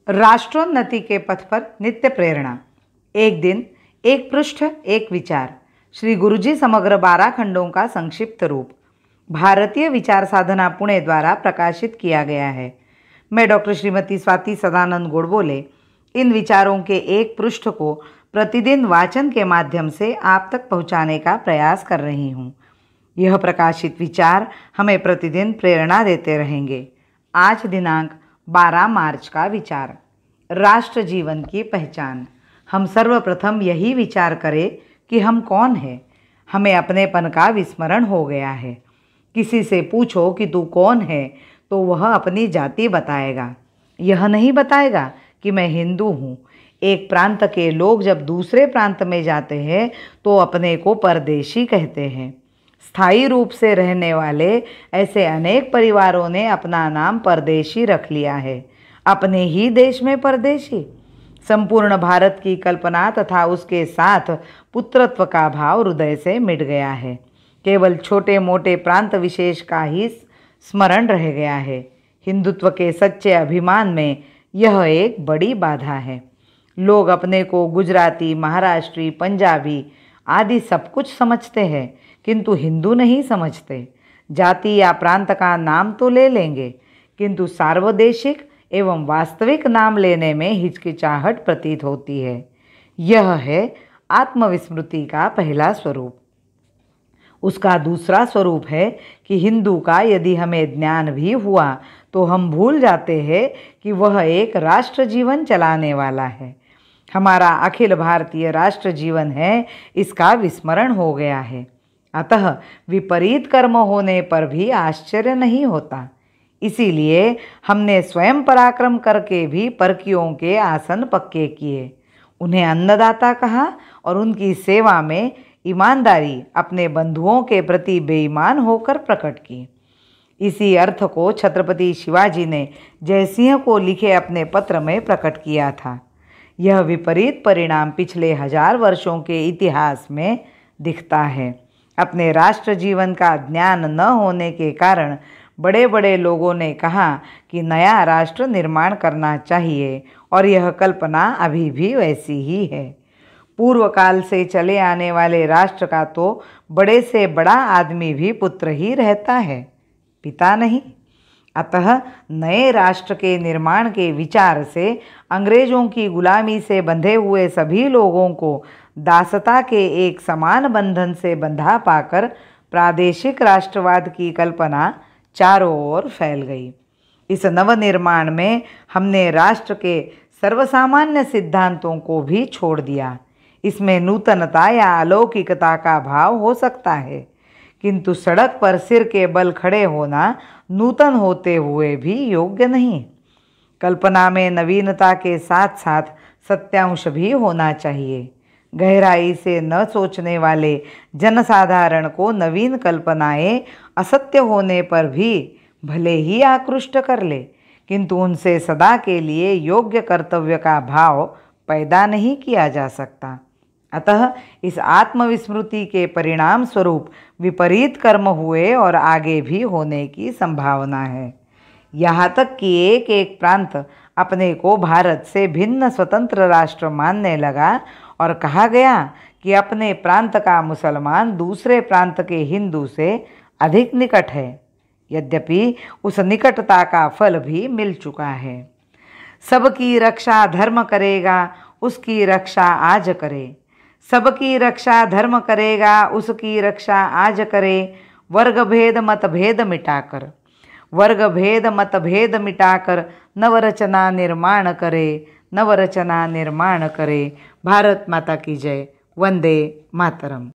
राष्ट्रोन्नति के पथ पर नित्य प्रेरणा। एक दिन, एक पृष्ठ, एक विचार। श्री गुरुजी समग्र 12 खंडों का संक्षिप्त रूप भारतीय विचार साधना पुणे द्वारा प्रकाशित किया गया है। मैं डॉक्टर श्रीमती स्वाति सदानंद गोडबोले इन विचारों के एक पृष्ठ को प्रतिदिन वाचन के माध्यम से आप तक पहुंचाने का प्रयास कर रही हूँ। यह प्रकाशित विचार हमें प्रतिदिन प्रेरणा देते रहेंगे। आज दिनांक 12 मार्च का विचार, राष्ट्र जीवन की पहचान। हम सर्वप्रथम यही विचार करें कि हम कौन हैं। हमें अपनेपन का विस्मरण हो गया है। किसी से पूछो कि तू कौन है तो वह अपनी जाति बताएगा। यह नहीं बताएगा कि मैं हिंदू हूँ। एक प्रांत के लोग जब दूसरे प्रांत में जाते हैं तो अपने को परदेशी कहते हैं। स्थायी रूप से रहने वाले ऐसे अनेक परिवारों ने अपना नाम परदेशी रख लिया है। अपने ही देश में परदेशी। संपूर्ण भारत की कल्पना तथा उसके साथ पुत्रत्व का भाव हृदय से मिट गया है। केवल छोटे मोटे प्रांत विशेष का ही स्मरण रह गया है। हिंदुत्व के सच्चे अभिमान में यह एक बड़ी बाधा है। लोग अपने को गुजराती, महाराष्ट्री, पंजाबी आदि सब कुछ समझते हैं, किंतु हिंदू नहीं समझते। जाति या प्रांत का नाम तो ले लेंगे, किंतु सार्वदेशिक एवं वास्तविक नाम लेने में हिचकिचाहट प्रतीत होती है। यह है आत्मविस्मृति का पहला स्वरूप। उसका दूसरा स्वरूप है कि हिंदू का यदि हमें ज्ञान भी हुआ तो हम भूल जाते हैं कि वह एक राष्ट्र जीवन चलाने वाला है। हमारा अखिल भारतीय राष्ट्र जीवन है, इसका विस्मरण हो गया है। अतः विपरीत कर्म होने पर भी आश्चर्य नहीं होता। इसीलिए हमने स्वयं पराक्रम करके भी परकियों के आसन पक्के किए, उन्हें अन्नदाता कहा और उनकी सेवा में ईमानदारी अपने बंधुओं के प्रति बेईमान होकर प्रकट की। इसी अर्थ को छत्रपति शिवाजी ने जयसिंह को लिखे अपने पत्र में प्रकट किया था। यह विपरीत परिणाम पिछले 1000 वर्षों के इतिहास में दिखता है। अपने राष्ट्र जीवन का ज्ञान न होने के कारण बड़े बड़े लोगों ने कहा कि नया राष्ट्र निर्माण करना चाहिए, और यह कल्पना अभी भी वैसी ही है। पूर्व काल से चले आने वाले राष्ट्र का तो बड़े से बड़ा आदमी भी पुत्र ही रहता है, पिता नहीं। अतः नए राष्ट्र के निर्माण के विचार से अंग्रेजों की गुलामी से बंधे हुए सभी लोगों को दासता के एक समान बंधन से बंधा पाकर प्रादेशिक राष्ट्रवाद की कल्पना चारों ओर फैल गई। इस नवनिर्माण में हमने राष्ट्र के सर्वसामान्य सिद्धांतों को भी छोड़ दिया। इसमें नूतनता या अलौकिकता का भाव हो सकता है, किंतु सड़क पर सिर के बल खड़े होना नूतन होते हुए भी योग्य नहीं। कल्पना में नवीनता के साथ साथ सत्यांश भी होना चाहिए। गहराई से न सोचने वाले जनसाधारण को नवीन कल्पनाएं असत्य होने पर भी भले ही आकृष्ट कर ले, किंतु उनसे सदा के लिए योग्य कर्तव्य का भाव पैदा नहीं किया जा सकता। अतः इस आत्मविस्मृति के परिणाम स्वरूप विपरीत कर्म हुए और आगे भी होने की संभावना है। यहाँ तक कि एक एक प्रांत अपने को भारत से भिन्न स्वतंत्र राष्ट्र मानने लगा और कहा गया कि अपने प्रांत का मुसलमान दूसरे प्रांत के हिंदू से अधिक निकट है। यद्यपि उस निकटता का फल भी मिल चुका है। सबकी रक्षा धर्म करेगा, उसकी रक्षा आज करे। सबकी रक्षा धर्म करेगा, उसकी रक्षा आज करे। वर्ग भेद मतभेद मिटाकर, वर्ग भेद मतभेद मिटाकर नवरचना निर्माण करे, नवरचना निर्माण करे। भारत माता की जय। वंदे मातरम।